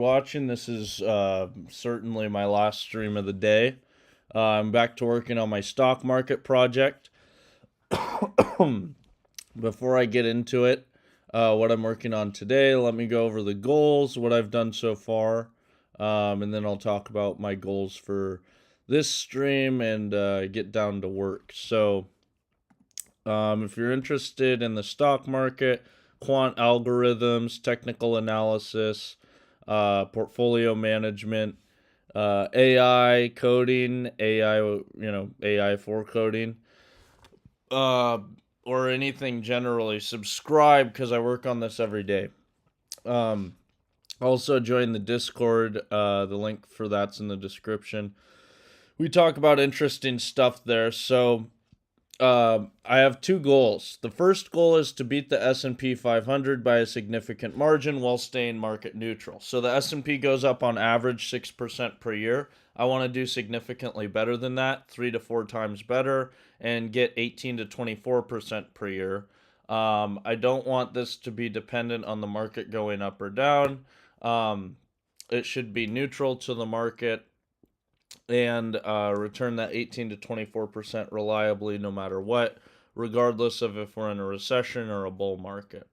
Watching. This is certainly my last stream of the day. I'm back to working on my stock market project. Before I get into it, what I'm working on today, let me go over the goals, what I've done so far, and then I'll talk about my goals for this stream and get down to work. So, if you're interested in the stock market, quant algorithms, technical analysis, portfolio management, AI coding, AI for coding, uh, or anything generally, subscribe because I work on this every day. Um, Also, join the Discord. The link for that's in the description. We talk about interesting stuff there. So, I have two goals. The first goal is to beat the S&P 500 by a significant margin while staying market neutral. So the S&P goes up on average 6% per year. I want to do significantly better than that, 3 to 4 times better, and get 18 to 24% per year. I don't want this to be dependent on the market going up or down. It should be neutral to the market and return that 18 to 24% reliably no matter what, regardless of if we're in a recession or a bull market.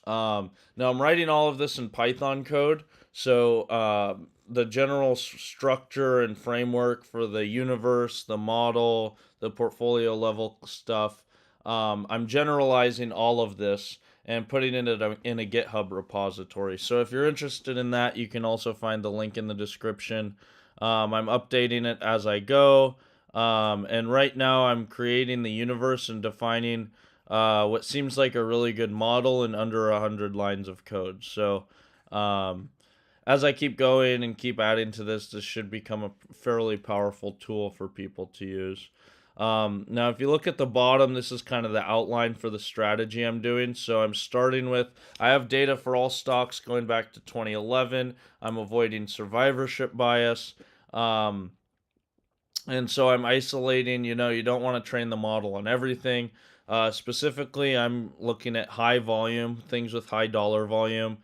Now, I'm writing all of this in Python code, so the general structure and framework for the universe, the model, the portfolio level stuff, I'm generalizing all of this and putting it in a GitHub repository. So if you're interested in that, you can also find the link in the description. I'm updating it as I go. And right now I'm creating the universe and defining what seems like a really good model in under 100 lines of code. So as I keep going and keep adding to this, this should become a fairly powerful tool for people to use. Now, if you look at the bottom, this is kind of the outline for the strategy I'm doing. So I'm starting with, I have data for all stocks going back to 2011. I'm avoiding survivorship bias. And so I'm isolating, you don't want to train the model on everything. Specifically, I'm looking at high volume, things with high dollar volume,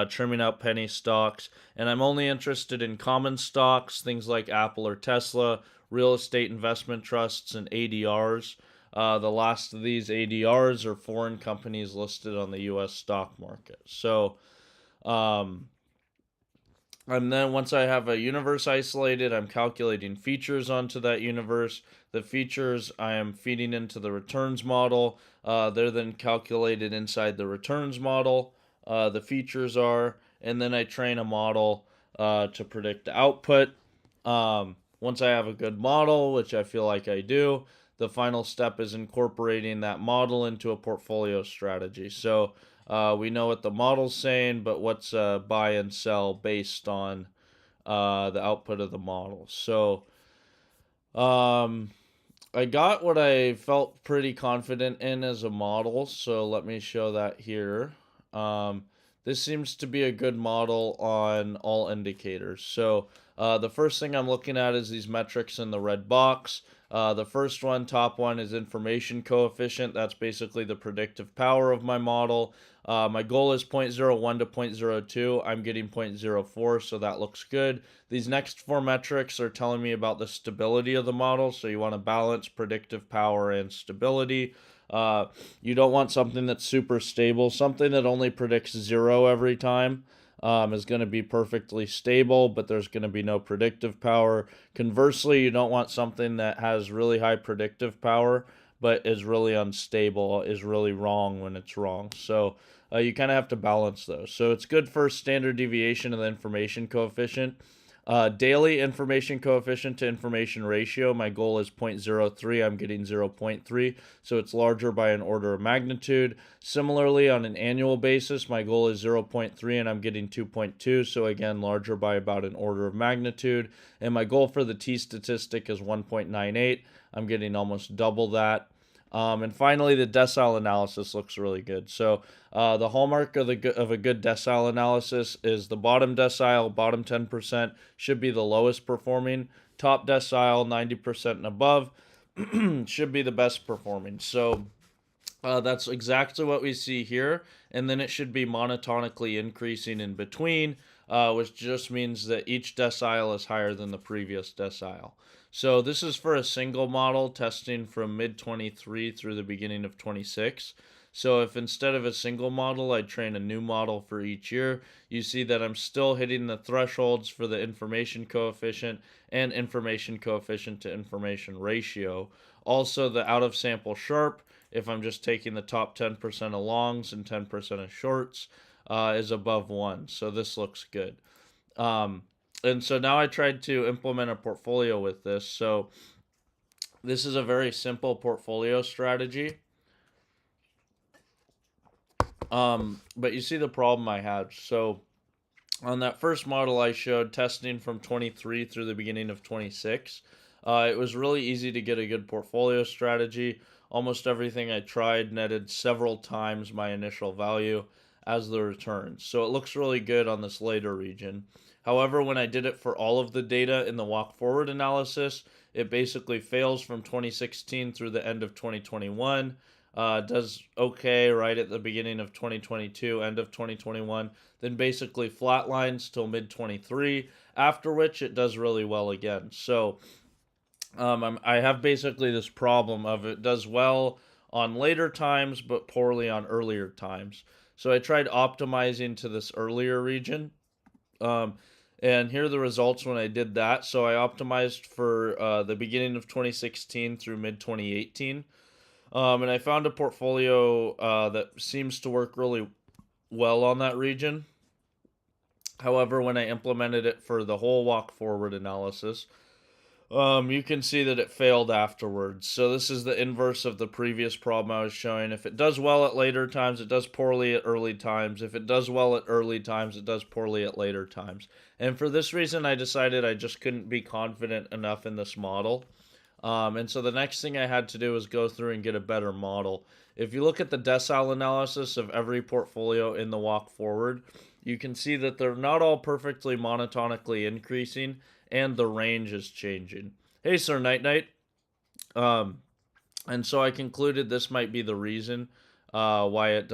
trimming out penny stocks. And I'm only interested in common stocks, things like Apple or Tesla, real estate investment trusts, and ADRs. The last of these ADRs are foreign companies listed on the US stock market. So, and then once I have a universe isolated, I'm calculating features onto that universe. The features I am feeding into the returns model. They're then calculated inside the returns model. The features are, and then I train a model to predict the output. Once I have a good model, which I feel like I do, the final step is incorporating that model into a portfolio strategy. So we know what the model's saying, but what's buy and sell based on the output of the model. So I got what I felt pretty confident in as a model. So let me show that here. This seems to be a good model on all indicators. So the first thing I'm looking at is these metrics in the red box. The first one, top one, is information coefficient. That's basically the predictive power of my model. My goal is 0.01 to 0.02. I'm getting 0.04, so that looks good. These next four metrics are telling me about the stability of the model, so you want to balance predictive power and stability. You don't want something that's super stable. Something that only predicts 0 every time is going to be perfectly stable, but there's going to be no predictive power. Conversely, you don't want something that has really high predictive power, but is really unstable, is really wrong when it's wrong. So you kind of have to balance those. So it's good for standard deviation of the information coefficient. Daily information coefficient to information ratio, my goal is 0.03. I'm getting 0.3, so it's larger by an order of magnitude. Similarly, on an annual basis, my goal is 0.3 and I'm getting 2.2, so again, larger by about an order of magnitude. And my goal for the T statistic is 1.98. I'm getting almost double that. And finally, the decile analysis looks really good. So the hallmark of a good decile analysis is the bottom decile, bottom 10%, should be the lowest performing. Top decile, 90% and above, should be the best performing. So that's exactly what we see here. And then it should be monotonically increasing in between. which just means that each decile is higher than the previous decile. So this is for a single model testing from mid 23 through the beginning of 26. So if instead of a single model, I train a new model for each year, you see that I'm still hitting the thresholds for the information coefficient and information coefficient to information ratio. Also, the out of sample Sharp, if I'm just taking the top 10% of longs and 10% of shorts, is above 1. So this looks good. And so now I tried to implement a portfolio with this. So this is a very simple portfolio strategy. But you see the problem I had. So on that first model I showed testing from 23 through the beginning of 26, it was really easy to get a good portfolio strategy. Almost everything I tried netted several times my initial value as the returns. So it looks really good on this later region. However, when I did it for all of the data in the walk forward analysis, it basically fails from 2016 through the end of 2021. Does okay right at the beginning of 2022, end of 2021, then basically flatlines till mid 23, after which it does really well again. So I have basically this problem of it does well on later times, but poorly on earlier times. So I tried optimizing to this earlier region. Um, and here are the results when I did that. So I optimized for the beginning of 2016 through mid 2018. And I found a portfolio that seems to work really well on that region. However, when I implemented it for the whole walk forward analysis, you can see that it failed afterwards. So this is the inverse of the previous problem I was showing. If it does well at later times, it does poorly at early times. If it does well at early times, it does poorly at later times. And for this reason, I decided I just couldn't be confident enough in this model. And so the next thing I had to do was go through and get a better model. If you look at the decile analysis of every portfolio in the walk forward, you can see that they're not all perfectly monotonically increasing, and the range is changing. Hey, Sir Night Night. And so I concluded this might be the reason why it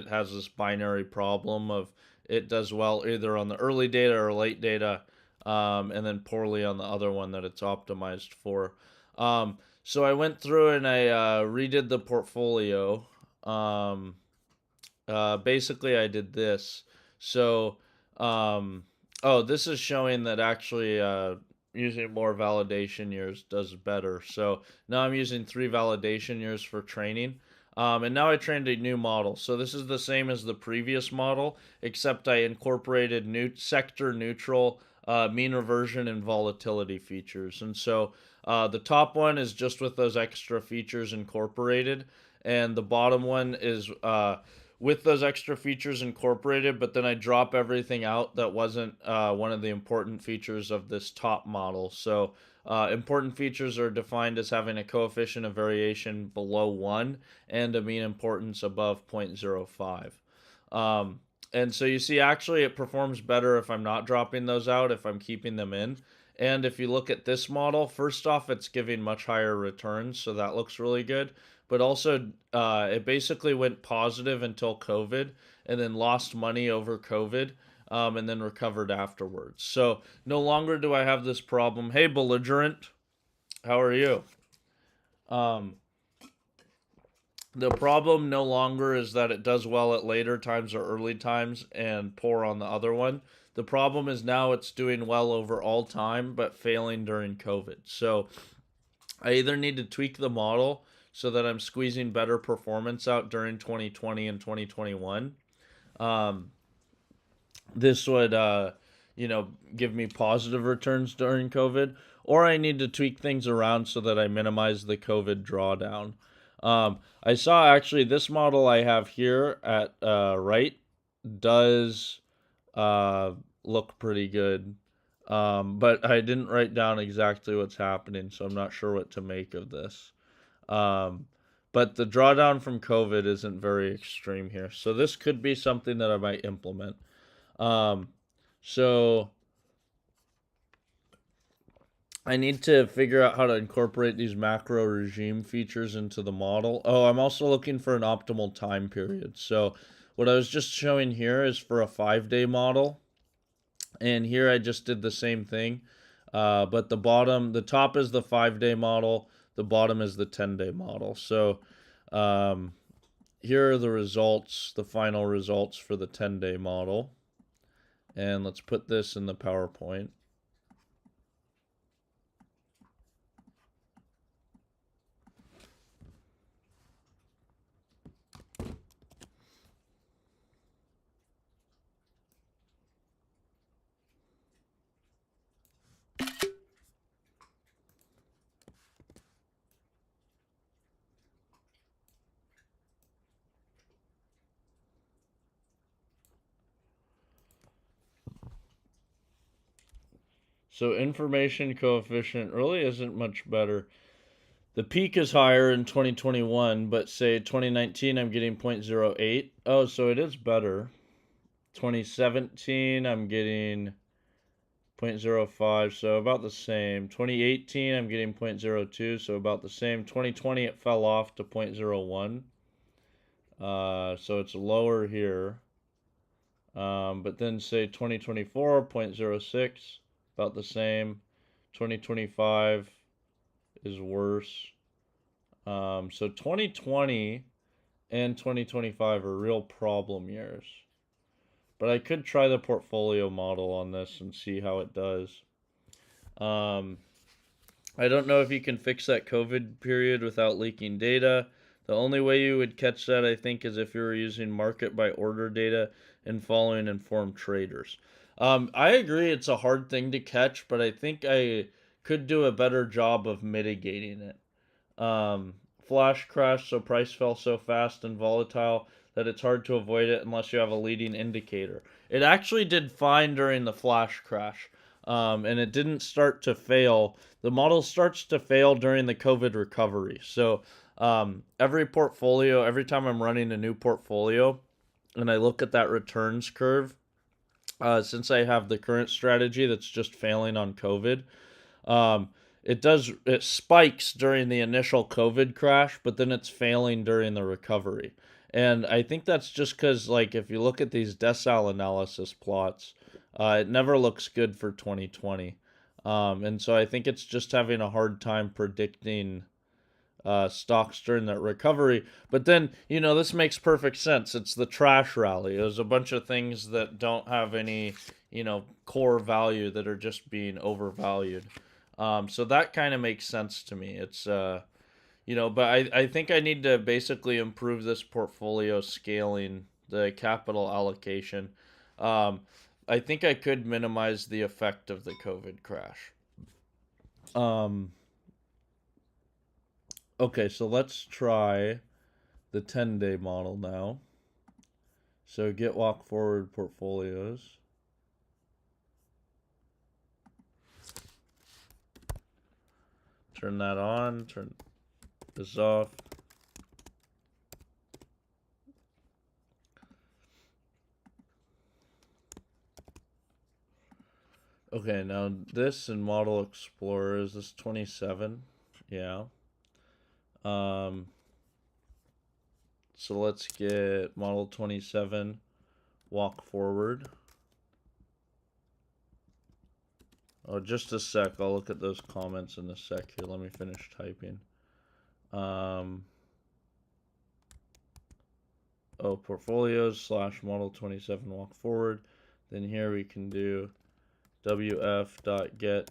has this binary problem of it does well either on the early data or late data, and then poorly on the other one that it's optimized for. So I went through and I redid the portfolio. Basically, I did this. So, this is showing that actually using more validation years does better. So now I'm using 3 validation years for training. And now I trained a new model. So this is the same as the previous model, except I incorporated new sector neutral mean reversion and volatility features. And so the top one is just with those extra features incorporated, and the bottom one is with those extra features incorporated, but then I drop everything out that wasn't one of the important features of this top model. So important features are defined as having a coefficient of variation below 1 and a mean importance above 0.05. And so you see, actually, it performs better if I'm not dropping those out, if I'm keeping them in. And if you look at this model, first off, it's giving much higher returns, so that looks really good. But also, it basically went positive until COVID, and then lost money over COVID, and then recovered afterwards. So no longer do I have this problem. Hey, belligerent, how are you? Um, the problem no longer is that it does well at later times or early times and poor on the other one. The problem is now it's doing well over all time, but failing during COVID. So I either need to tweak the model so that I'm squeezing better performance out during 2020 and 2021. This would, give me positive returns during COVID, or I need to tweak things around so that I minimize the COVID drawdown. I saw actually this model I have here at right does look pretty good. But I didn't write down exactly what's happening, so I'm not sure what to make of this. But the drawdown from COVID isn't very extreme here. So this could be something that I might implement. So I need to figure out how to incorporate these macro regime features into the model. Oh, I'm also looking for an optimal time period. So what I was just showing here is for a 5-day model. And here I just did the same thing. But the top is the 5-day model, the bottom is the 10-day model. So um, here are the results, the final results for the 10-day model. And let's put this in the PowerPoint. So information coefficient really isn't much better. The peak is higher in 2021, but say 2019 I'm getting 0.08. Oh, so it is better. 2017 I'm getting 0.05, so about the same. 2018 I'm getting 0.02, so about the same. 2020 it fell off to 0.01. So it's lower here. But then say 2024, 0.06, about the same. 2025 is worse. So 2020 and 2025 are real problem years. But I could try the portfolio model on this and see how it does. Um, I don't know if you can fix that COVID period without leaking data. The only way you would catch that, I think, is if you were using market by order data and following informed traders. I agree it's a hard thing to catch, but I think I could do a better job of mitigating it. Um, Flash crash, so price fell so fast and volatile that it's hard to avoid it unless you have a leading indicator. It actually did fine during the flash crash, and it didn't start to fail. The model starts to fail during the COVID recovery. So every time I'm running a new portfolio and I look at that returns curve, since I have the current strategy that's just failing on COVID, um, it spikes during the initial COVID crash, but then it's failing during the recovery. And I think that's just because, like, if you look at these decile analysis plots, it never looks good for 2020. And so I think it's just having a hard time predicting stocks during that recovery. But then, this makes perfect sense. It's the trash rally. There's a bunch of things that don't have any, core value that are just being overvalued. So that kind of makes sense to me. But I think I need to basically improve this portfolio scaling, the capital allocation. Um, I think I could minimize the effect of the COVID crash. Um, okay, so let's try the 10-day model now. So get walk forward portfolios. Turn that on, turn this off. Okay, now this in Model Explorer, is this 27? Yeah. So let's get Model 27 walk forward. Oh, just a sec. I'll look at those comments in a sec here. Let me finish typing. Portfolios / Model 27 walk forward. Then here we can do wf.get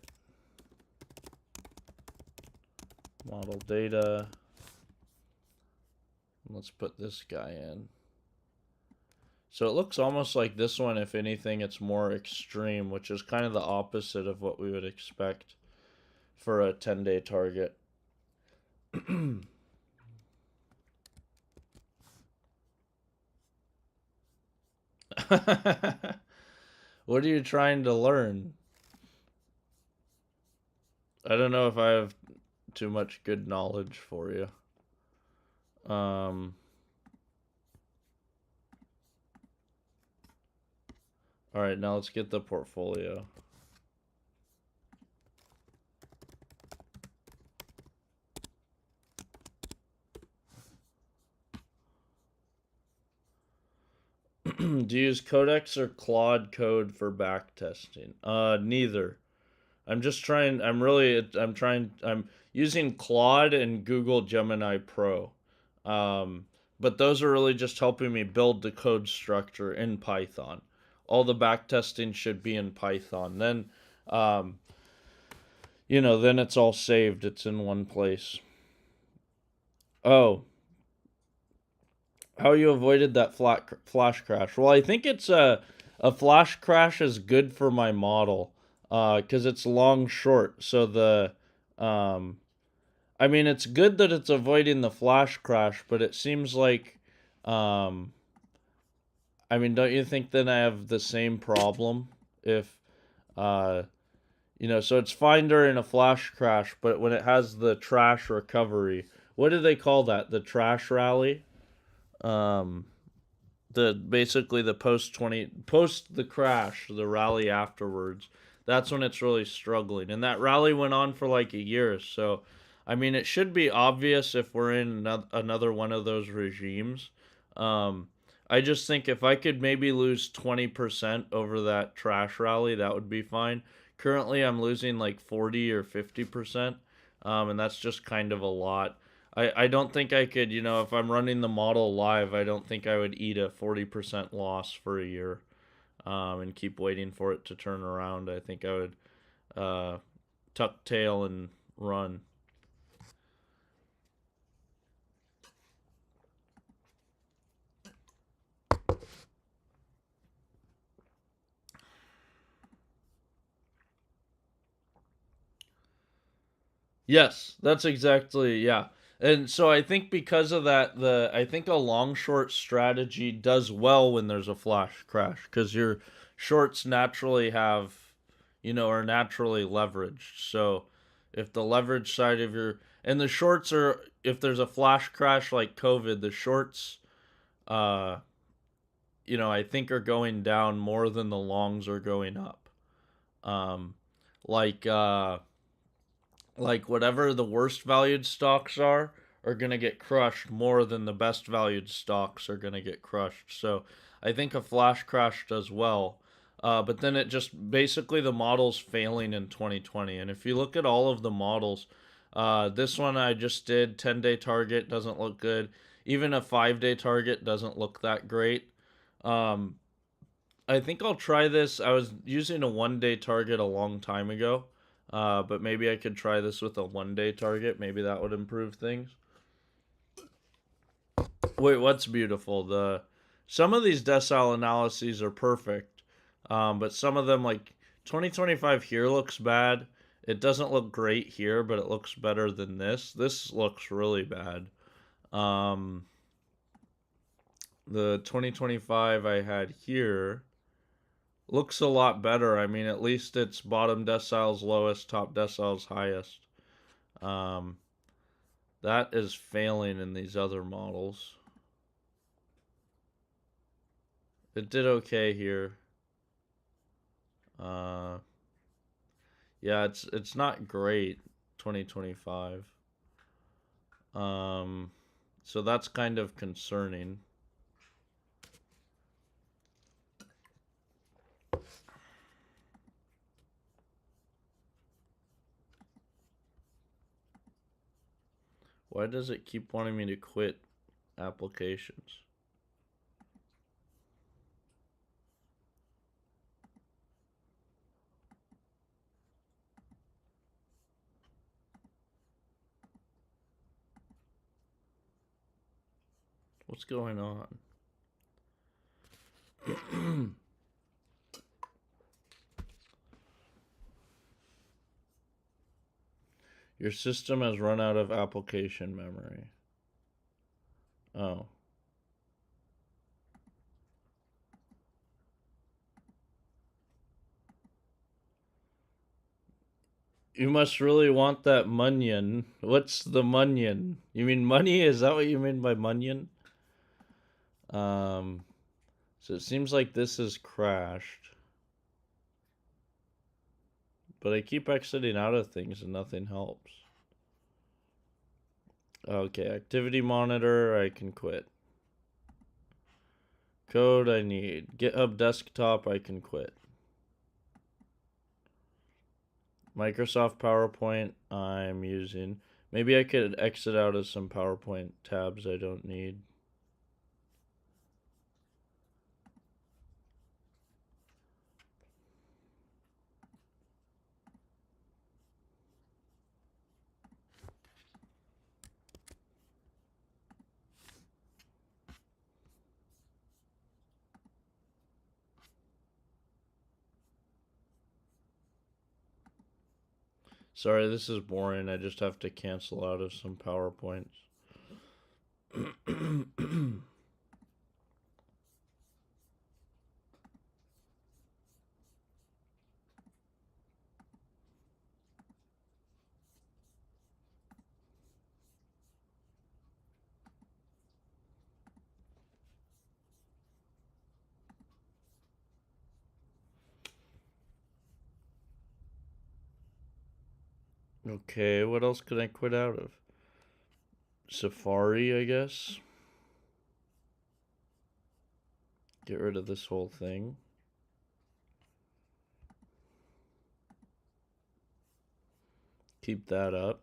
model data. Let's put this guy in. So it looks almost like this one. If anything, it's more extreme, which is kind of the opposite of what we would expect for a 10-day target. What are you trying to learn? I don't know if I have too much good knowledge for you. All right, now let's get the portfolio. Do you use Codex or Claude Code for backtesting? Neither. I'm using Claude and Google Gemini Pro. Um, but those are really just helping me build the code structure in Python. All the backtesting should be in Python. Then, um, then it's all saved. It's in one place. Oh, how you avoided that flash crash? Well, I think it's a flash crash is good for my model, because it's long short. So um, I mean, it's good that it's avoiding the flash crash, but it seems like, um, I mean, don't you think then I have the same problem if, uh, so it's fine during a flash crash, but when it has the trash recovery, what do they call that? The trash rally? Um, the basically the post the crash, the rally afterwards. That's when it's really struggling, and that rally went on for like a year. So, I mean, it should be obvious if we're in another one of those regimes. Um, I just think if I could maybe lose 20% over that trash rally, that would be fine. Currently, I'm losing like 40 or 50%, and that's just kind of a lot. I don't think I could, if I'm running the model live, I don't think I would eat a 40% loss for a year, and keep waiting for it to turn around. I think I would uh, tuck tail and run. Yes, that's exactly, yeah. And so I think because of that, I think a long short strategy does well when there's a flash crash because your shorts naturally are naturally leveraged. So if the leverage side of your and the shorts are if there's a flash crash like COVID, the shorts uh I think are going down more than the longs are going up. Um like uh like whatever the worst valued stocks are going to get crushed more than the best valued stocks are going to get crushed. So I think a flash crash does well. But then it just basically the model's failing in 2020. And if you look at all of the models, this one I just did 10-day target doesn't look good. Even a 5-day target doesn't look that great. Um, I think I'll try this. I was using a 1-day target a long time ago, but maybe I could try this with a 1-day target. Maybe that would improve things. Wait, what's beautiful? Some of these decile analyses are perfect, but some of them, like 2025 here, looks bad. It doesn't look great here, but it looks better than this. This looks really bad. Um, the 2025 I had here looks a lot better. I mean, at least it's bottom deciles lowest, top deciles highest. Um, that is failing in these other models. It did okay here. Uh, yeah, it's not great. 2025. Um, so that's kind of concerning. Why does it keep wanting me to quit applications? What's going on? Your system has run out of application memory. Oh. You must really want that munion. What's the munion? You mean money? Is that what you mean by munion? Um, so it seems like this has crashed. But I keep exiting out of things and nothing helps. Okay, activity monitor, I can quit. code I need. GitHub desktop I can quit. Microsoft PowerPoint I'm using. Maybe I could exit out of some PowerPoint tabs I don't need. Sorry, this is boring. I just have to cancel out of some PowerPoints. Okay, what else could I quit out of? Safari, I guess. Get rid of this whole thing. Keep that up.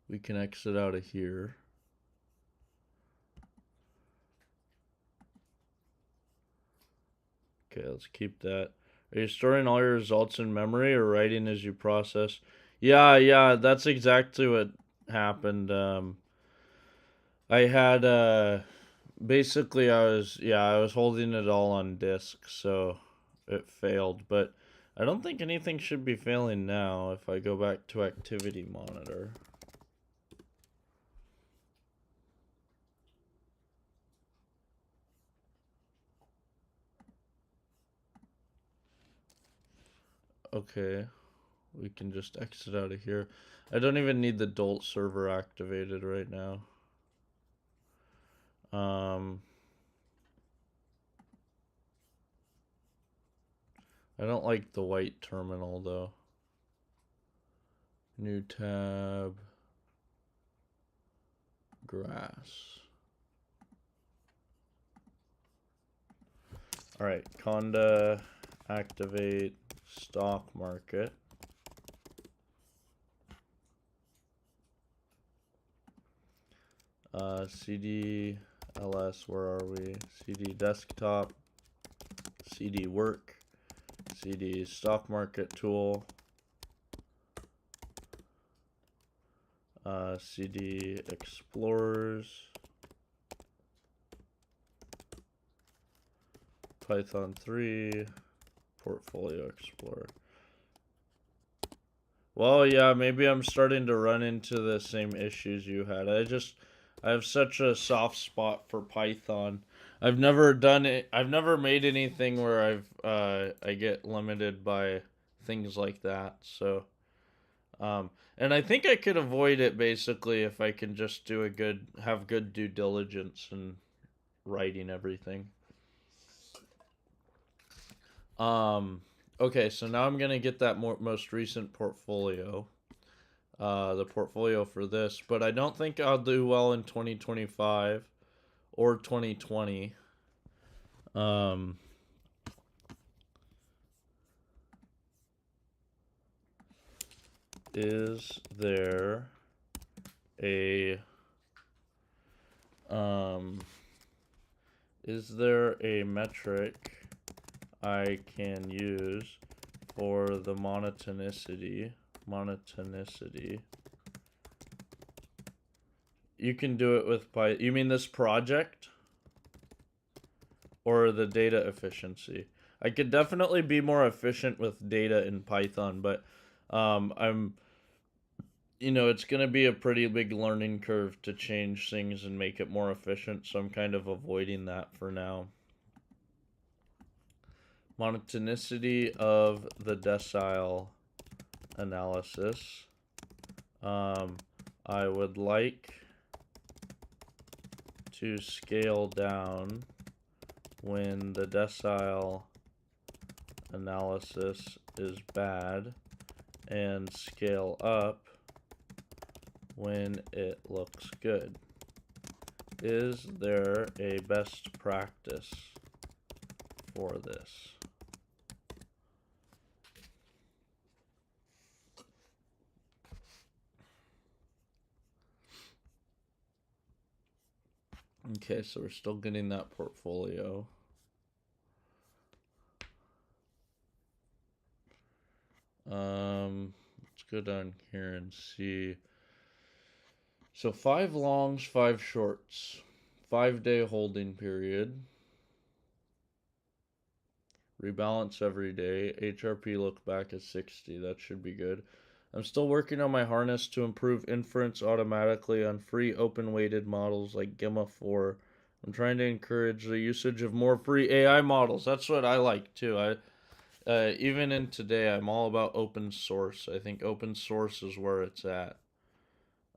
We can exit out of here. Okay, let's keep that. Are you storing all your results in memory or writing as you process? Yeah, that's exactly what happened. I had basically I was holding it all on disk, so it failed, but I don't think anything should be failing now if I go back to activity monitor. Okay, we can just exit out of here. I don't even need the Dolt server activated right now. I don't like the white terminal though. New tab. Grass. Alright, Conda activate stock market. CD ls, where are we? CD desktop, CD work, CD stock market tool, CD explorers, Python 3, portfolio explorer. Well, yeah, maybe I'm starting to run into the same issues you had. I have such a soft spot for Python. I've never done it. I've never made anything where I get limited by things like that. So, and I think I could avoid it basically if I can just have good due diligence and writing everything. Okay, so now I'm gonna get that most recent portfolio. The portfolio for this, but I don't think I'll do well in 2025 or 2020. Is there a metric I can use for the monotonicity? You can do it with Python. You mean this project? Or the data efficiency? I could definitely be more efficient with data in Python, but it's going to be a pretty big learning curve to change things and make it more efficient, so I'm kind of avoiding that for now. Monotonicity of the decile analysis. I would like to scale down when the decile analysis is bad and scale up when it looks good. Is there a best practice for this? Okay, so we're still getting that portfolio. Let's go down here and see. So 5 longs, 5 shorts. 5-day holding period. Rebalance every day. HRP look back at 60. That should be good. I'm still working on my harness to improve inference automatically on free open-weighted models like Gemma 4. I'm trying to encourage the usage of more free AI models. That's what I like too. Even in today, I'm all about open source. I think open source is where it's at.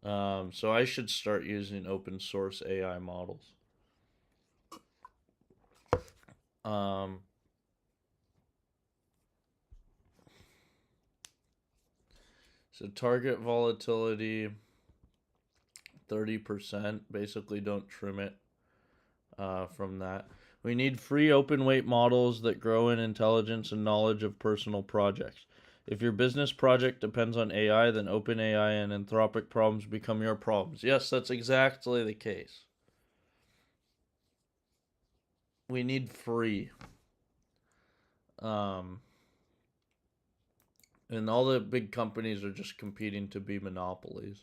So I should start using open source AI models. So target volatility 30%. Basically, don't trim it from that. We need free open weight models that grow in intelligence and knowledge of personal projects. If your business project depends on AI, then OpenAI and Anthropic problems become your problems. Yes, that's exactly the case. We need free. And all the big companies are just competing to be monopolies.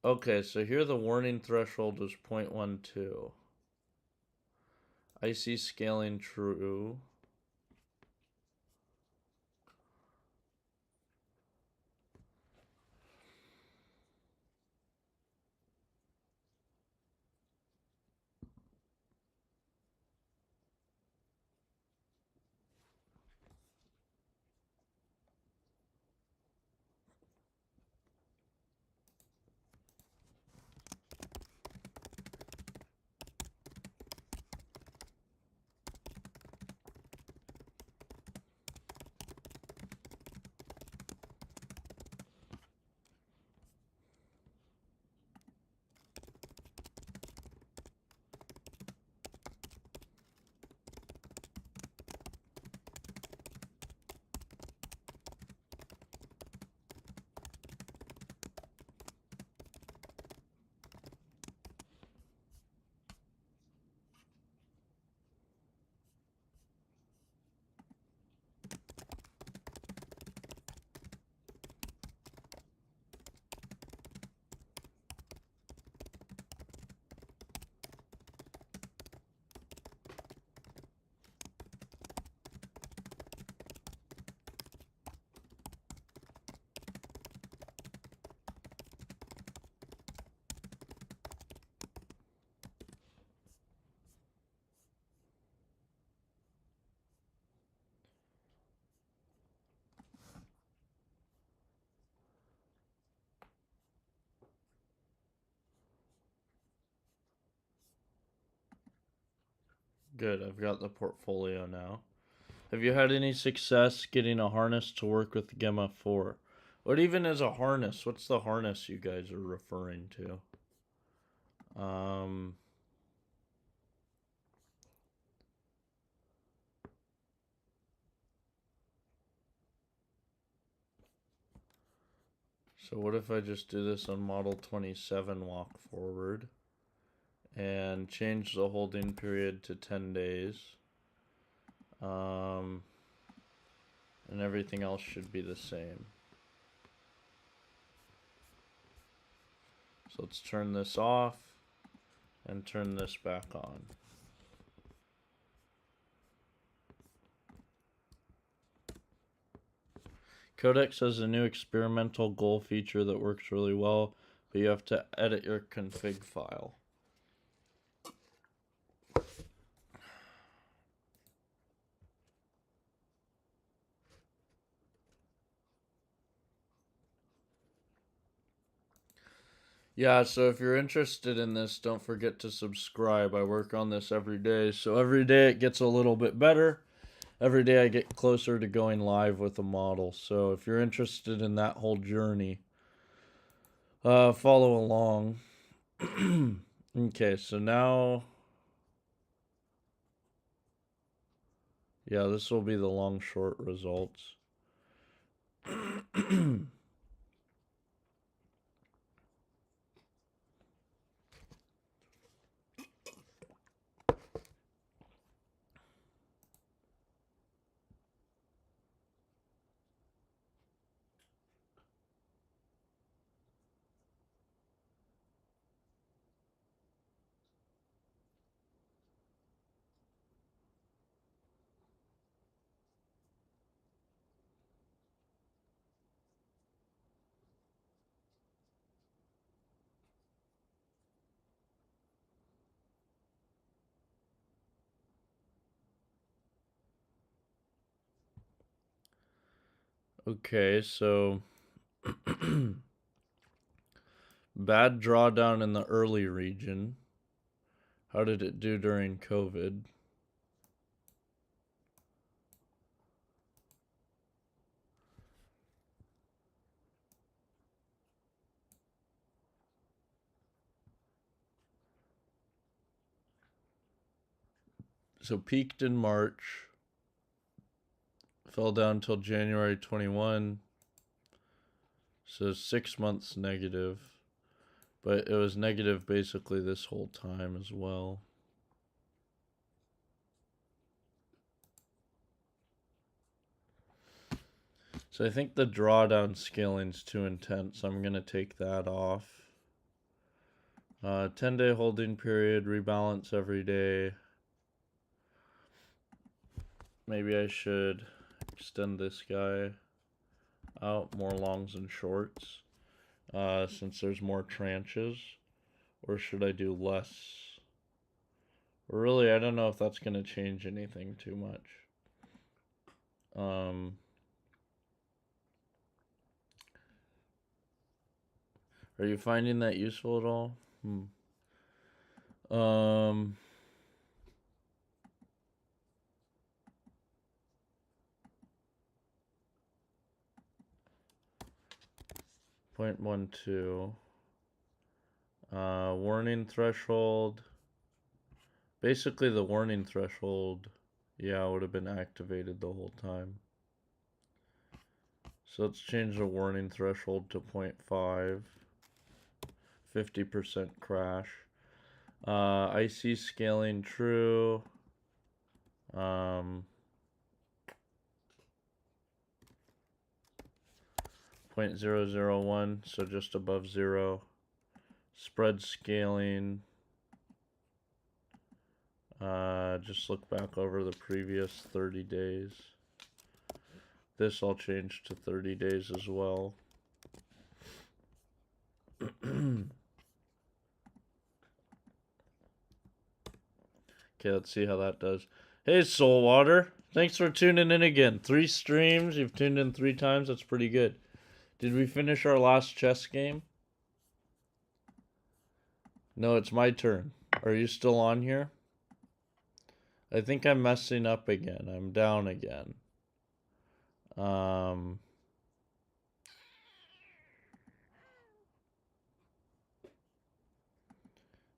Okay, so here the warning threshold was 0.12. I see scaling true. Good, I've got the portfolio now. Have you had any success getting a harness to work with Gemma 4? What even is a harness? What's the harness you guys are referring to? So what if I just do this on model 27 walk forward and change the holding period to 10 days? And everything else should be the same. So let's turn this off and turn this back on. Codex has a new experimental goal feature that works really well, but you have to edit your config file. Yeah, so if you're interested in this, don't forget to subscribe. I work on this every day, so every day it gets a little bit better. Every day I get closer to going live with a model. So if you're interested in that whole journey, follow along. Okay, so now, yeah, this will be the long short results. Okay, so bad drawdown in the early region. How did it do during COVID? So peaked in March, fell down till January 21. So 6 months negative. But it was negative basically this whole time as well. So I think the drawdown scaling's too intense. I'm going to take that off. 10-day holding period, rebalance every day. Maybe I should extend this guy out, more longs and shorts, since there's more tranches. Or should I do less? Really, I don't know if that's going to change anything too much. Are you finding that useful at all? 0.12. Warning threshold. Basically, the warning threshold, yeah, would have been activated the whole time. So let's change the warning threshold to 0.5. 50% crash. IC scaling true. 0.001, so just above 0. Spread scaling. Just look back over the previous 30 days. This I'll change to 30 days as well. Okay, let's see how that does. Hey, Soulwater. Thanks for tuning in again. 3 streams. You've tuned in 3 times. That's pretty good. Did we finish our last chess game? No, it's my turn. Are you still on here? I think I'm messing up again. I'm down again.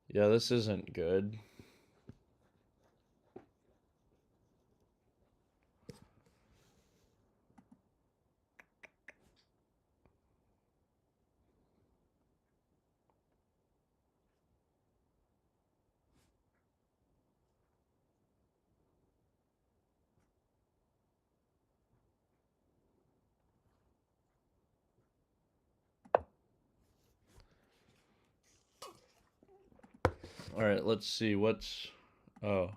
Yeah, this isn't good. All right, let's see what's... Oh.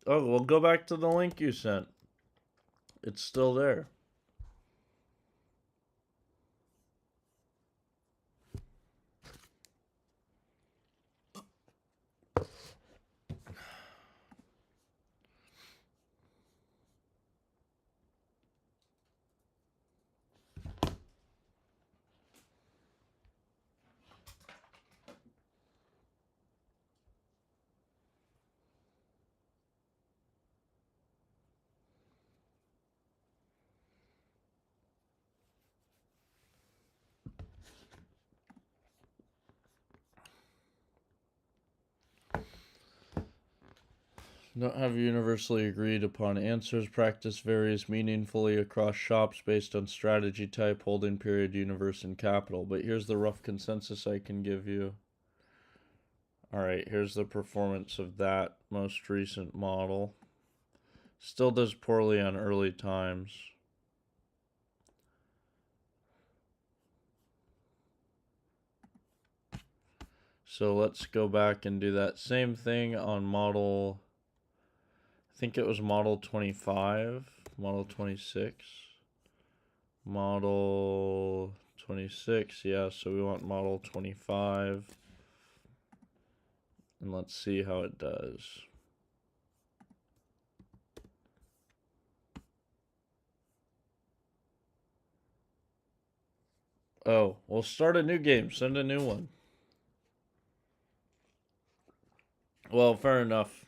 Oh, well, go back to the link you sent. It's still there. Don't have universally agreed upon answers. Practice varies meaningfully across shops based on strategy type, holding period, universe, and capital. But here's the rough consensus I can give you. Alright, here's the performance of that most recent model. Still does poorly on early times. So let's go back and do that same thing on model, I think it was model 25, model 26, model 26, yeah, so we want model 25, and let's see how it does. Oh, we'll start a new game, send a new one. Well, fair enough.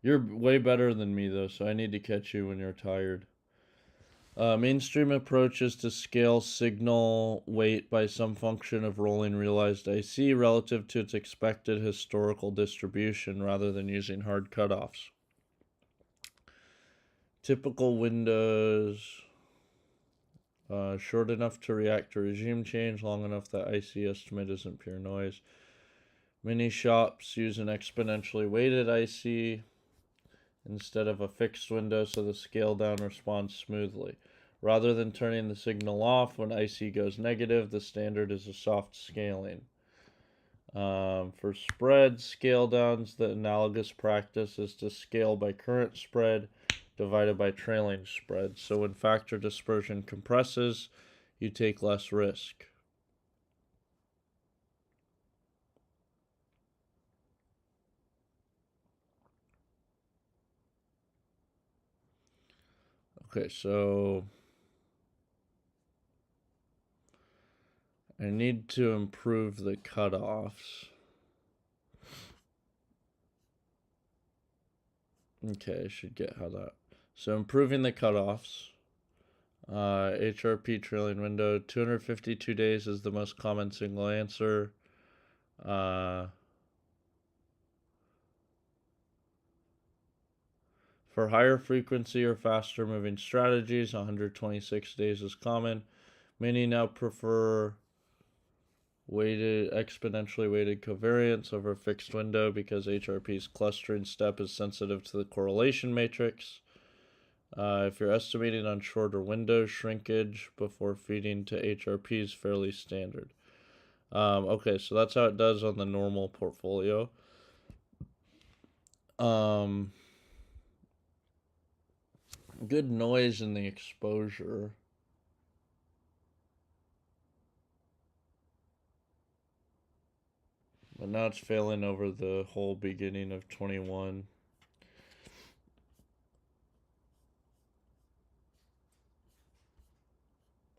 You're way better than me, though, so I need to catch you when you're tired. Mainstream approach is to scale signal weight by some function of rolling realized IC relative to its expected historical distribution rather than using hard cutoffs. Typical windows, short enough to react to regime change, long enough that IC estimate isn't pure noise. Many shops use an exponentially weighted IC instead of a fixed window so the scale down responds smoothly. Rather than turning the signal off when IC goes negative, the standard is a soft scaling. For spread scale downs, the analogous practice is to scale by current spread divided by trailing spread. So when factor dispersion compresses, you take less risk. Okay, so I need to improve the cutoffs. Okay, I should get how that. So improving the cutoffs. HRP trailing window, 252 days is the most common single answer. For higher frequency or faster moving strategies, 126 days is common. Many now prefer exponentially weighted covariance over fixed window because HRP's clustering step is sensitive to the correlation matrix. If you're estimating on shorter windows, shrinkage before feeding to HRP is fairly standard. Okay, so that's how it does on the normal portfolio. Good noise in the exposure. But now it's failing over the whole beginning of 21.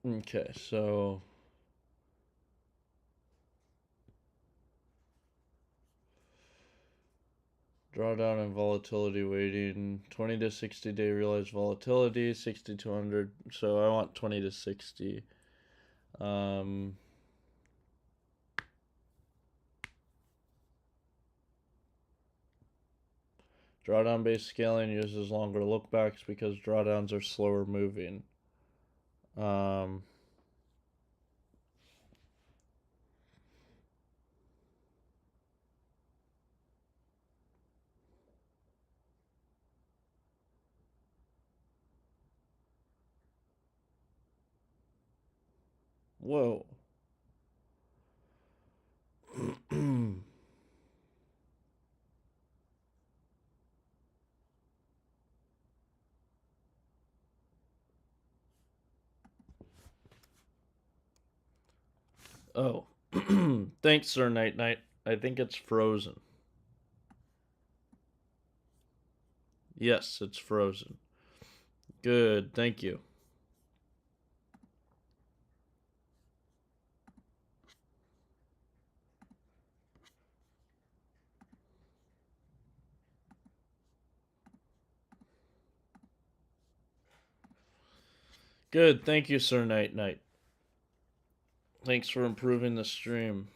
Okay, so drawdown and volatility weighting, 20 to 60 day realized volatility, 60 to 100. So I want 20 to 60. Drawdown based scaling uses longer lookbacks because drawdowns are slower moving. Whoa. Oh. Thanks, Sir Night Night. I think it's frozen. Yes, it's frozen. Good, thank you. Good, thank you, Sir Night Night. Thanks for improving the stream.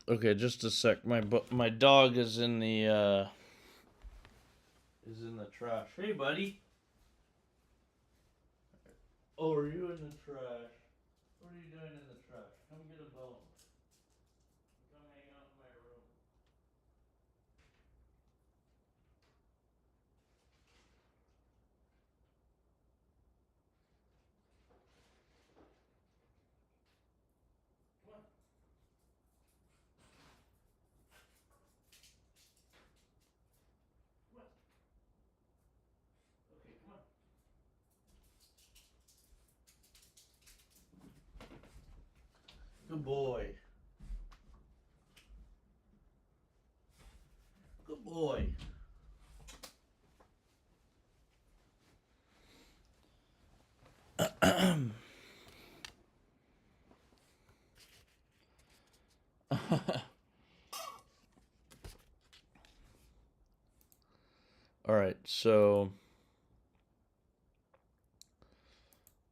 Okay, just a sec. My dog is in the trash. Hey, buddy. Oh, are you in the trash? What are you doing in the trash? Come get a bone. Come hang out in my room. Come on. Come on. Okay, come on. Good boy. Good boy. All right, so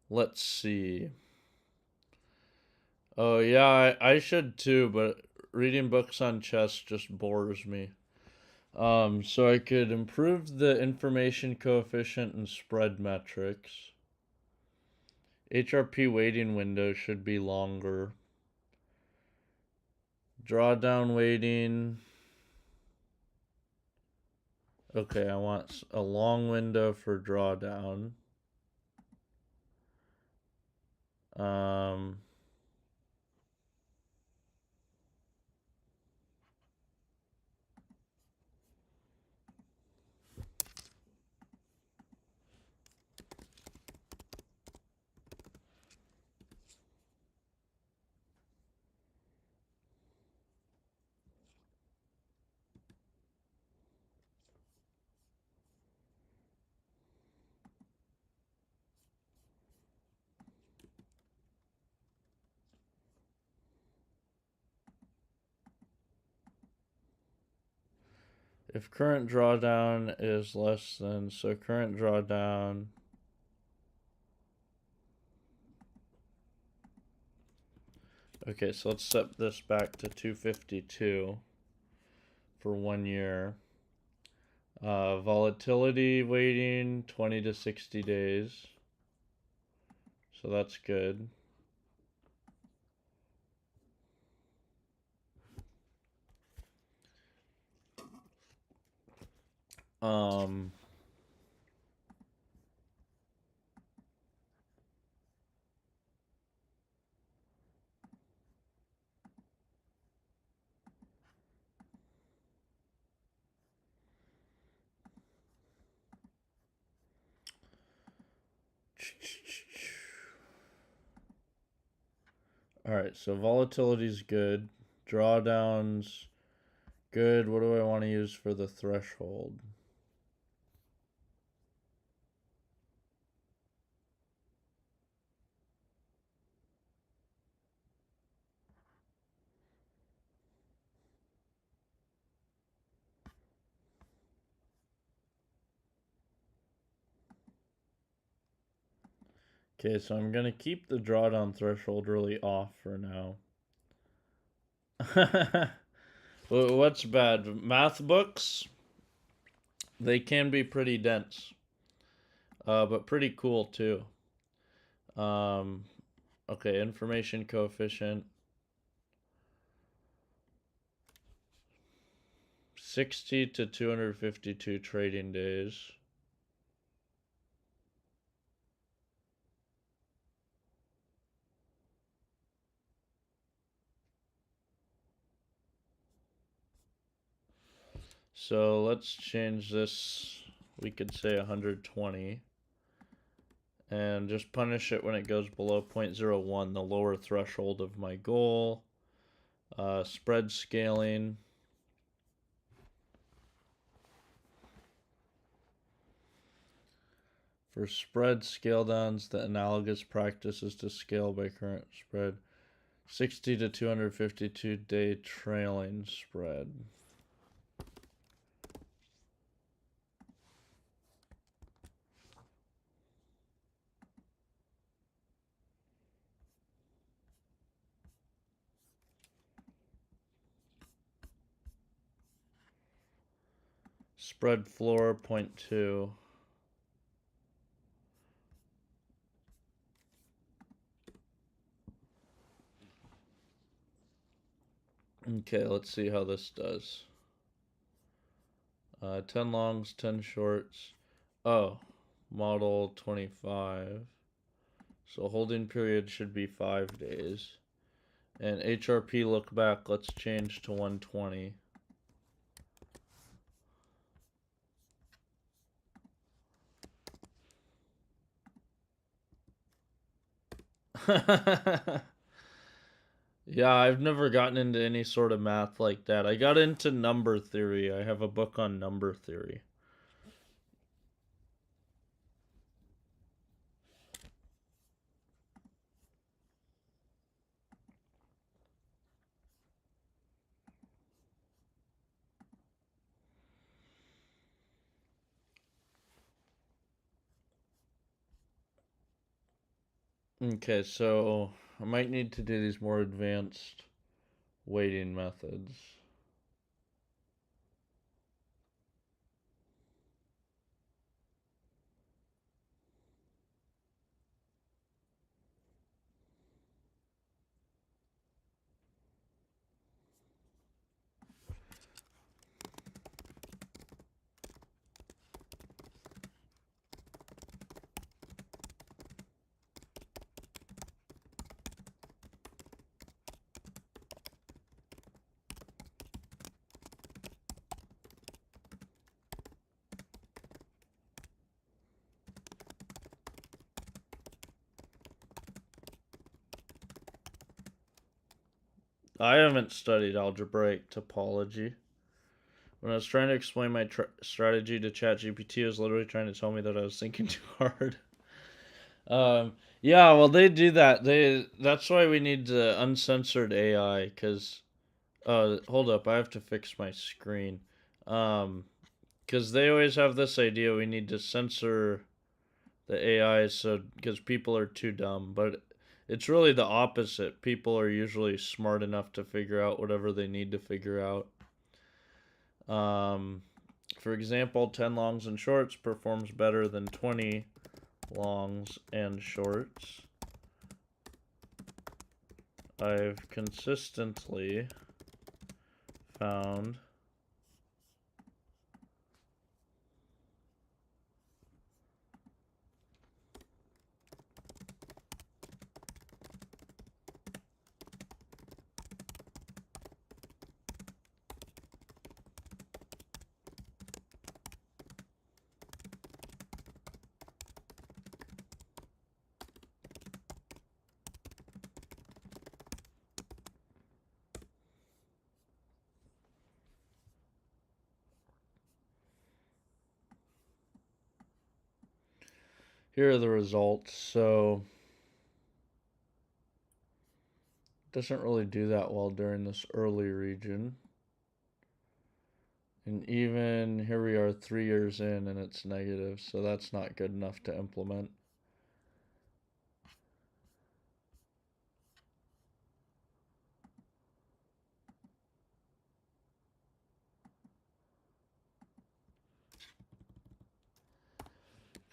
let's see. Oh yeah, I should too, but reading books on chess just bores me. So I could improve the information coefficient and spread metrics. HRP waiting window should be longer. Drawdown waiting. Okay, I want a long window for drawdown. Um, if current drawdown is less than, so current drawdown. Okay, so let's set this back to 252 for 1 year. Volatility waiting 20 to 60 days. So that's good. Um, all right, so volatility is good. Drawdowns, good. What do I want to use for the threshold? Okay, so I'm going to keep the drawdown threshold really off for now. What's bad? Math books, they can be pretty dense, but pretty cool too. Um, okay, information coefficient. 60 to 252 trading days. So let's change this. We could say 120. And just punish it when it goes below 0.01, the lower threshold of my goal. Spread scaling. For spread scale downs, the analogous practice is to scale by current spread. 60 to 252 day trailing spread. Spread floor 0.2. Okay, let's see how this does. 10 longs, 10 shorts. Oh, model 25. So holding period should be 5 days. And HRP look back, let's change to 120. Yeah, I've never gotten into any sort of math like that. I got into number theory. I have a book on number theory. Okay, so I might need to do these more advanced weighting methods. I haven't studied algebraic topology. When I was trying to explain my strategy to ChatGPT, it was literally trying to tell me that I was thinking too hard. Yeah, well, they do that. That's why we need uncensored AI. Cause, hold up, I have to fix my screen. Cause they always have this idea we need to censor the AI, so because people are too dumb, but it's really the opposite. People are usually smart enough to figure out whatever they need to figure out. For example, 10 longs and shorts performs better than 20 longs and shorts. I've consistently found here are the results. So it doesn't really do that well during this early region. And even here we are 3 years in and it's negative, so that's not good enough to implement.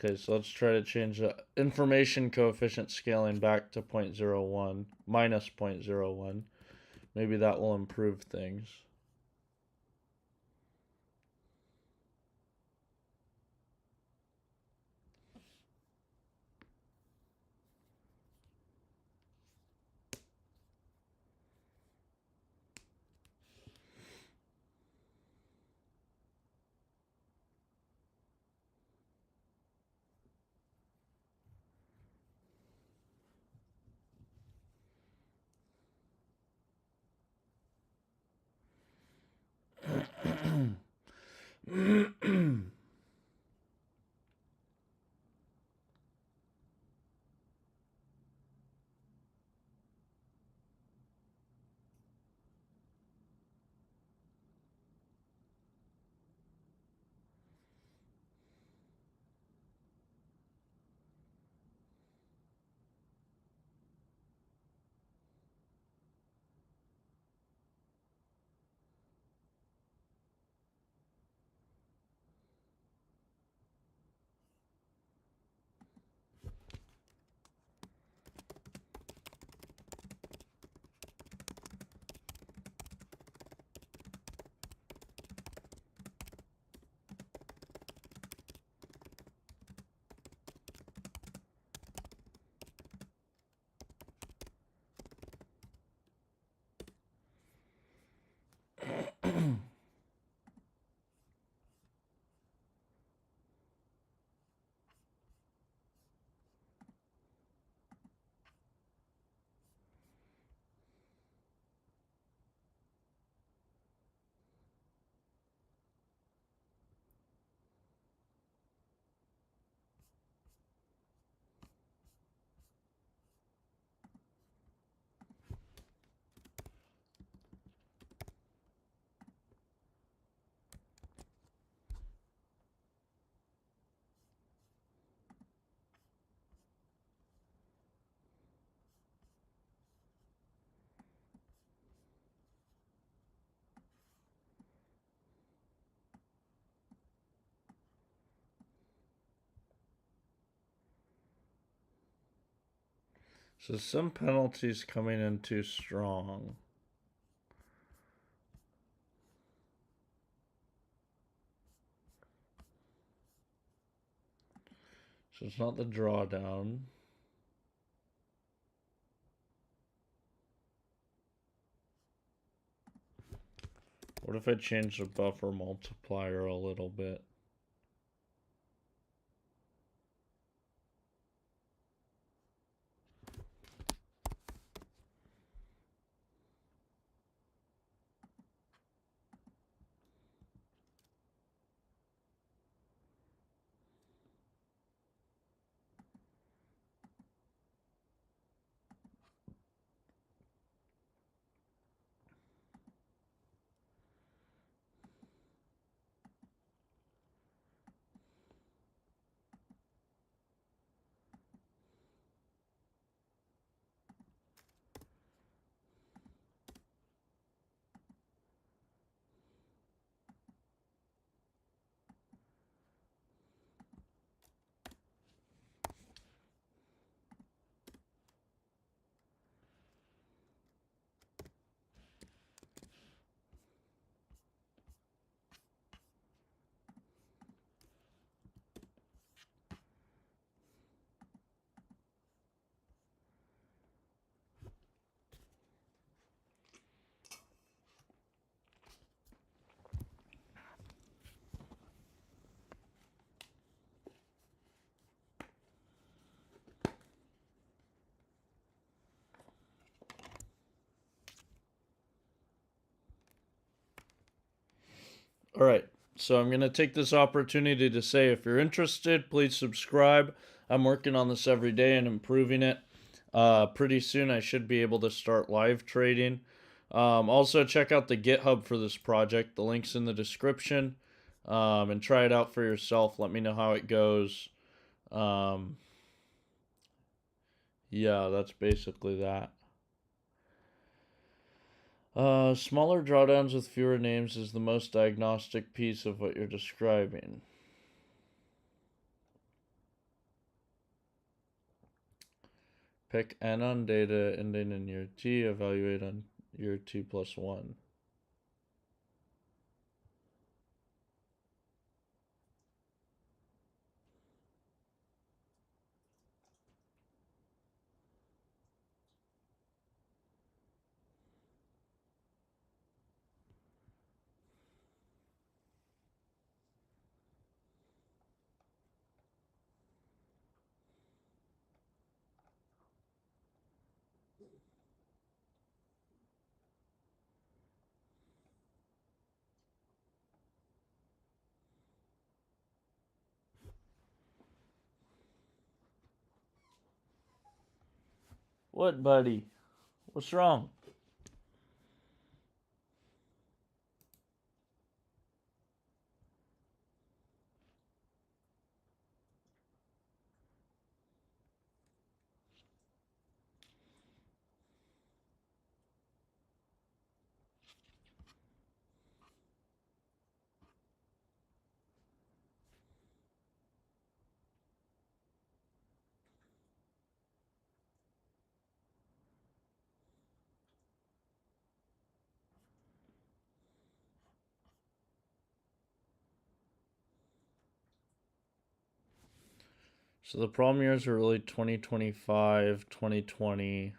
Okay, so let's try to change the information coefficient scaling back to 0.01, minus 0.01. Maybe that will improve things. So some penalties coming in too strong. So it's not the drawdown. What if I change the buffer multiplier a little bit? All right. So I'm going to take this opportunity to say if you're interested, please subscribe. I'm working on this every day and improving it. Pretty soon I should be able to start live trading. Also, check out the GitHub for this project. The link's in the description. And try it out for yourself. Let me know how it goes. Yeah, that's basically that. Smaller drawdowns with fewer names is the most diagnostic piece of what you're describing. Pick N on data ending in year T, evaluate on year T plus 1. What, buddy? What's wrong? So the problem years are really 2025, 2020.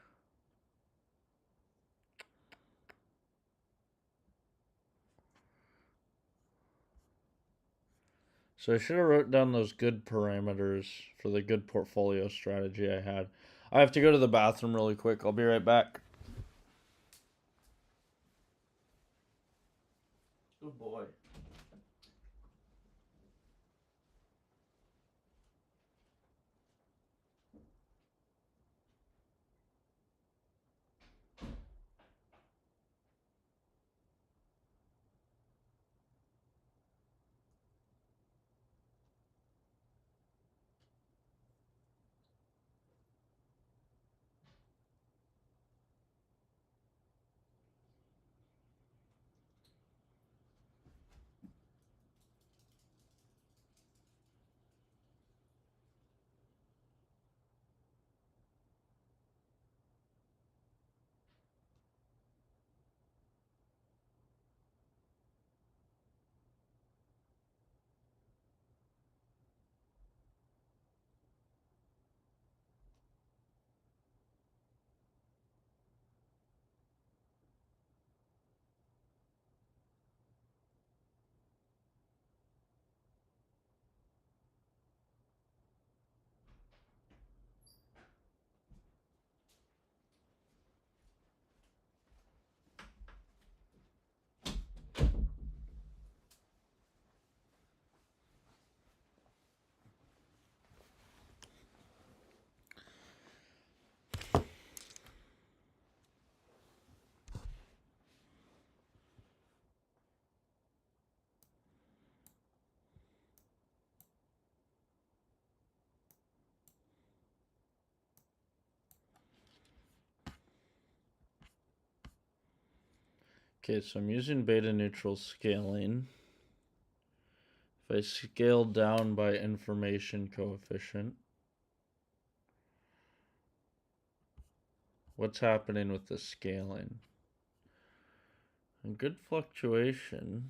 So I should have wrote down those good parameters for the good portfolio strategy I had. I have to go to the bathroom really quick. I'll be right back. Oh boy. Okay, so I'm using beta neutral scaling. If I scale down by information coefficient, what's happening with the scaling? And good fluctuation.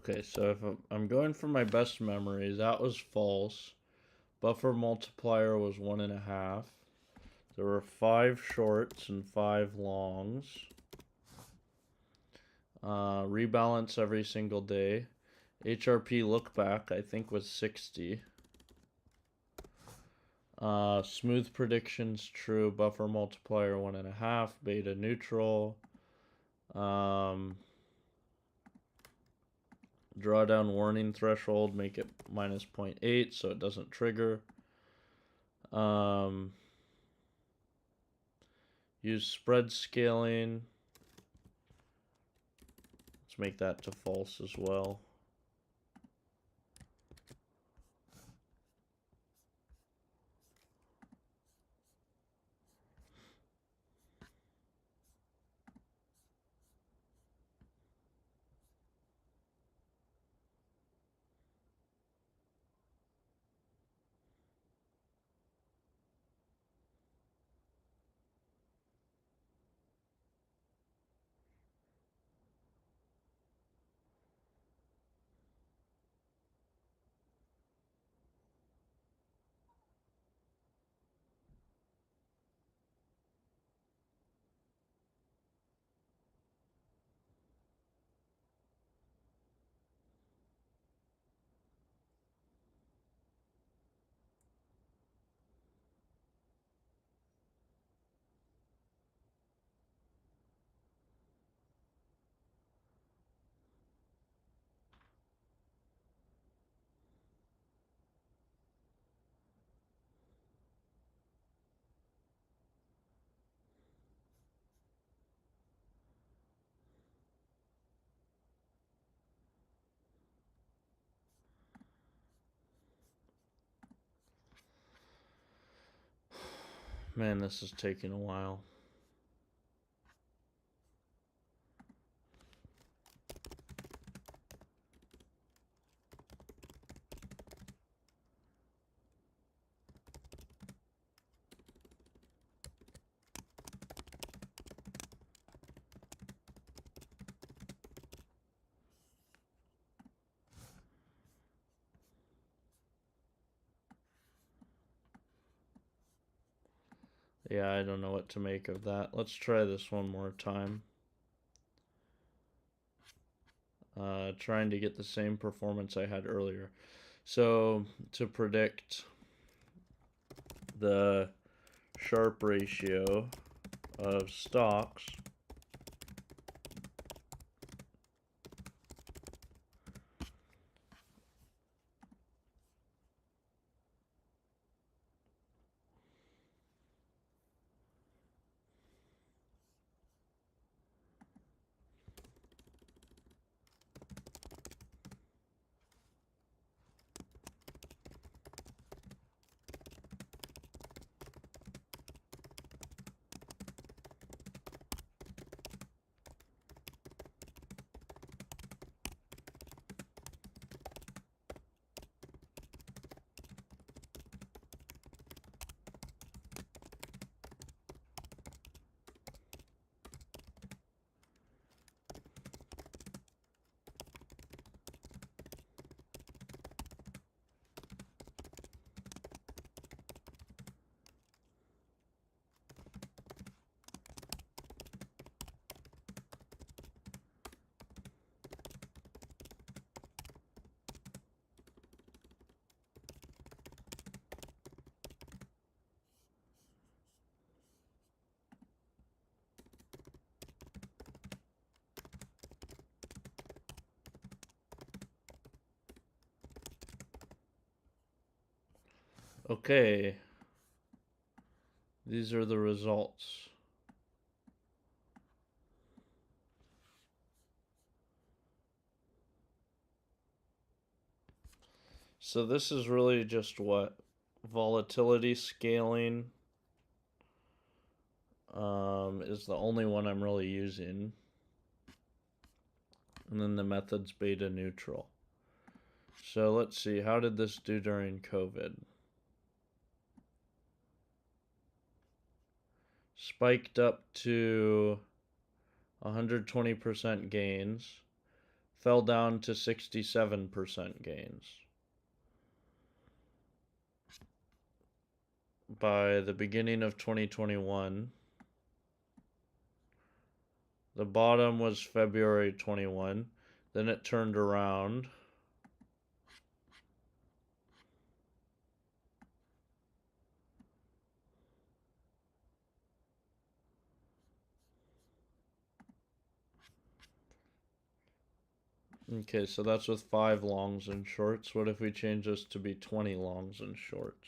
Okay, so if I'm going from my best memory, that was false. Buffer multiplier was 1.5. There were 5 shorts and 5 longs. Rebalance every single day. HRP look back, I think, was 60. Smooth predictions true. Buffer multiplier 1.5. Beta neutral. Drawdown warning threshold, make it minus 0.8 so it doesn't trigger. Use spread scaling. Let's make that to false as well. Man, this is taking a while. Yeah, I don't know what to make of that. Let's try this one more time. Trying to get the same performance I had earlier. So, to predict the Sharpe ratio of stocks, okay, these are the results. So this is really just what? Volatility scaling is the only one I'm really using. And then the method's beta neutral. So let's see, how did this do during COVID? Spiked up to 120% gains, fell down to 67% gains. By the beginning of 2021, the bottom was February 21, then it turned around. Okay, so that's with 5 longs and shorts. What if we change this to be 20 longs and shorts?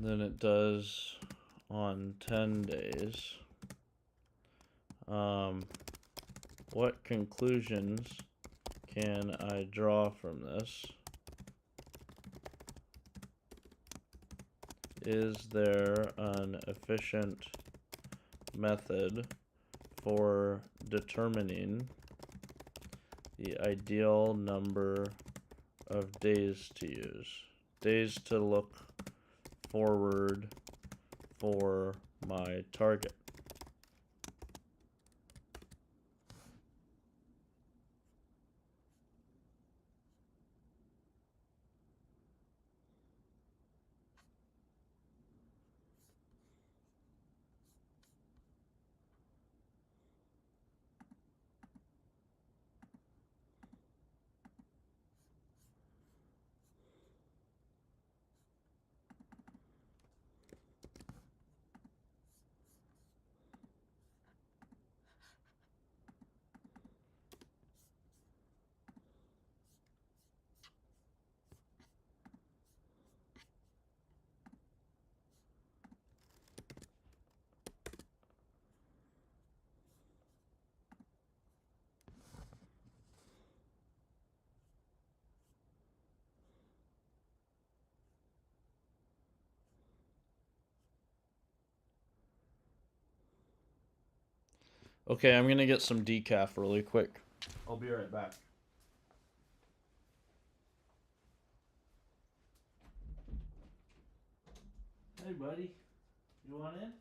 Than it does on 10 days. What conclusions can I draw from this? Is there an efficient method for determining the ideal number of days to use? Days to look forward for my target. Okay, I'm gonna get some decaf really quick. I'll be right back. Hey, buddy. You want in?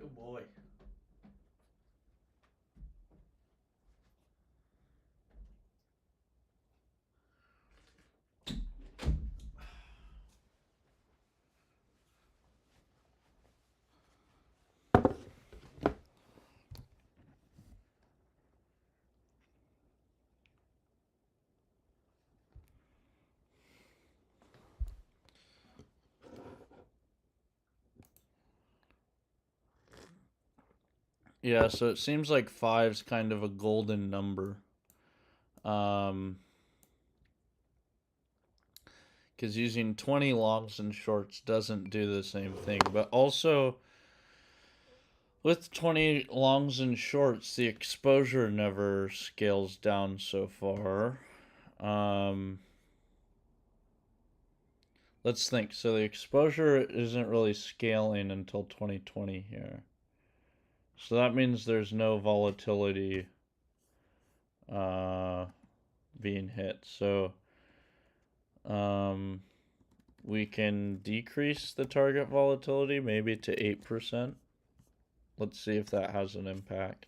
Good boy. Yeah, so it seems like five's kind of a golden number. Um, because using 20 longs and shorts doesn't do the same thing. But also, with 20 longs and shorts, the exposure never scales down so far. Um, let's think. So the exposure isn't really scaling until 2020 here. So that means there's no volatility uh, being hit. So um, we can decrease the target volatility maybe to 8%. Let's see if that has an impact.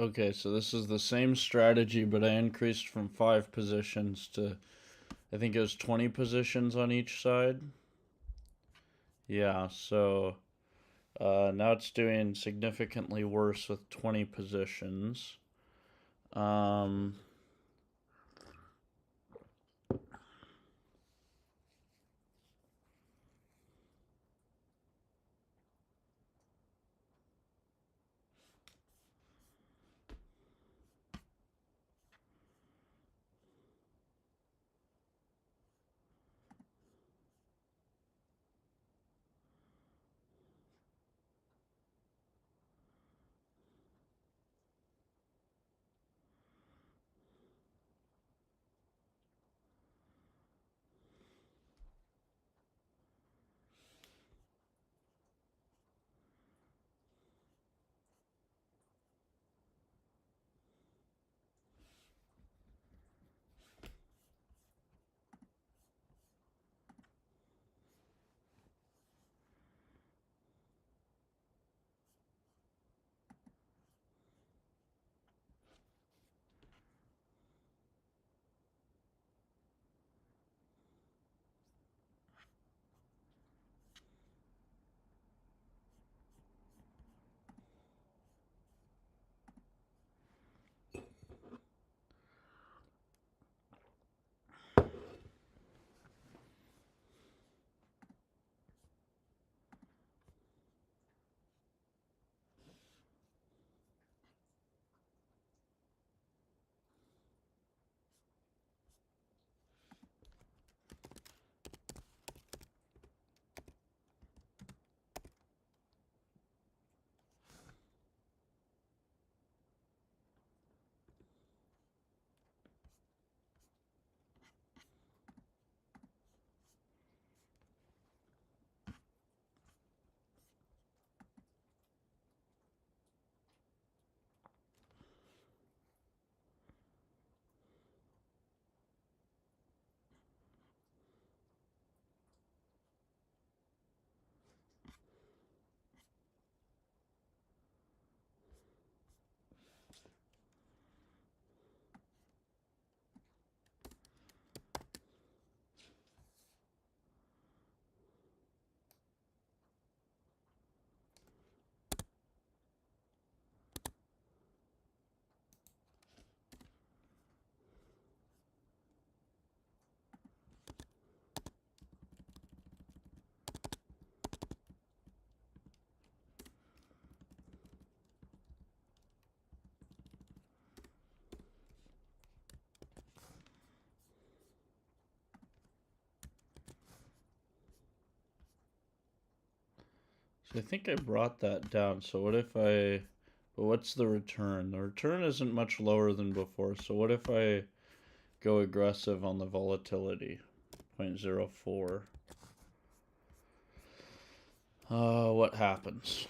Okay, so this is the same strategy, but I increased from 5 positions to, I think it was 20 positions on each side. Yeah, so now it's doing significantly worse with 20 positions. Um, so I think I brought that down. So what if but what's the return? The return isn't much lower than before. So what if I go aggressive on the volatility? 0.04. What happens?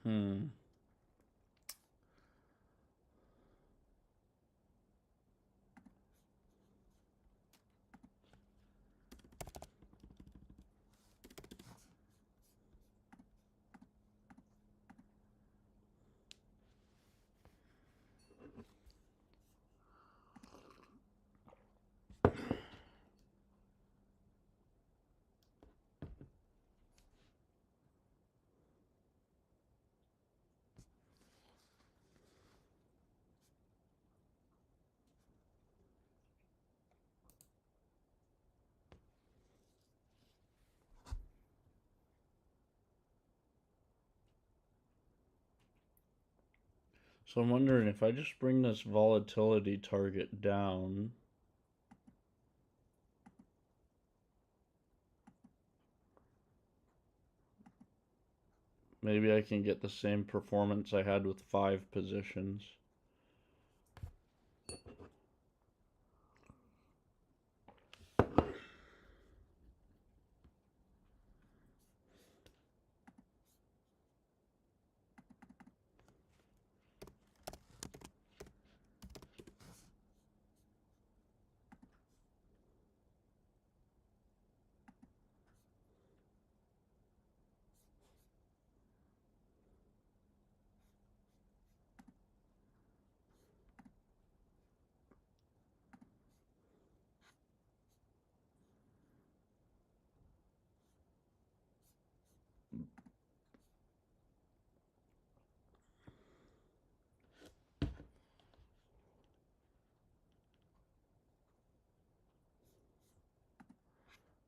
Hmm. So I'm wondering if I just bring this volatility target down. Maybe I can get the same performance I had with 5 positions.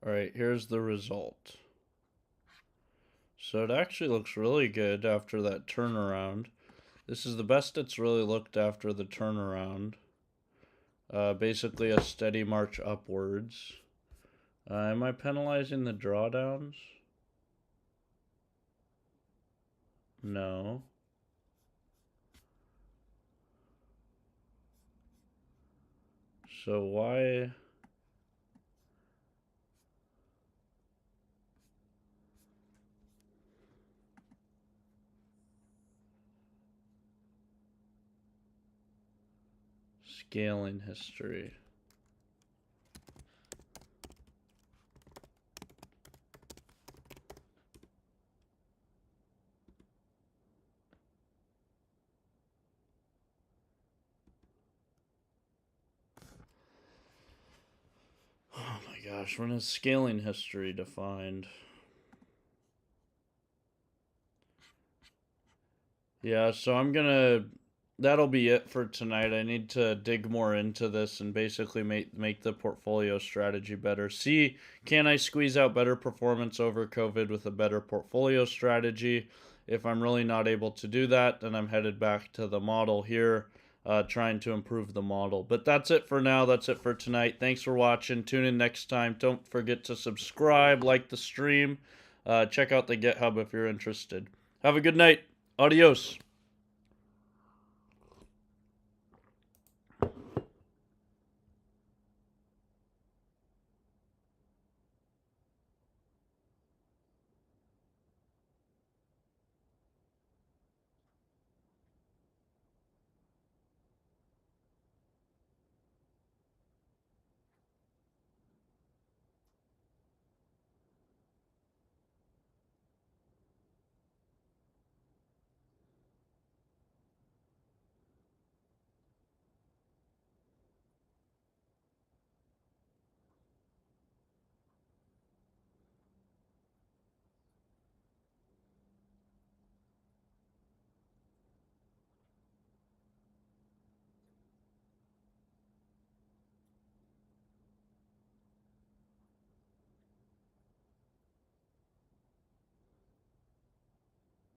All right, here's the result. So it actually looks really good after that turnaround. This is the best it's really looked after the turnaround. Basically a steady march upwards. Am I penalizing the drawdowns? No. So why... Scaling history. Oh my gosh, when is scaling history defined? Yeah, so that'll be it for tonight. I need to dig more into this and basically make the portfolio strategy better. See, can I squeeze out better performance over COVID with a better portfolio strategy? If I'm really not able to do that, then I'm headed back to the model here, trying to improve the model. But that's it for now. That's it for tonight. Thanks for watching. Tune in next time. Don't forget to subscribe, like the stream, check out the GitHub if you're interested. Have a good night. Adios.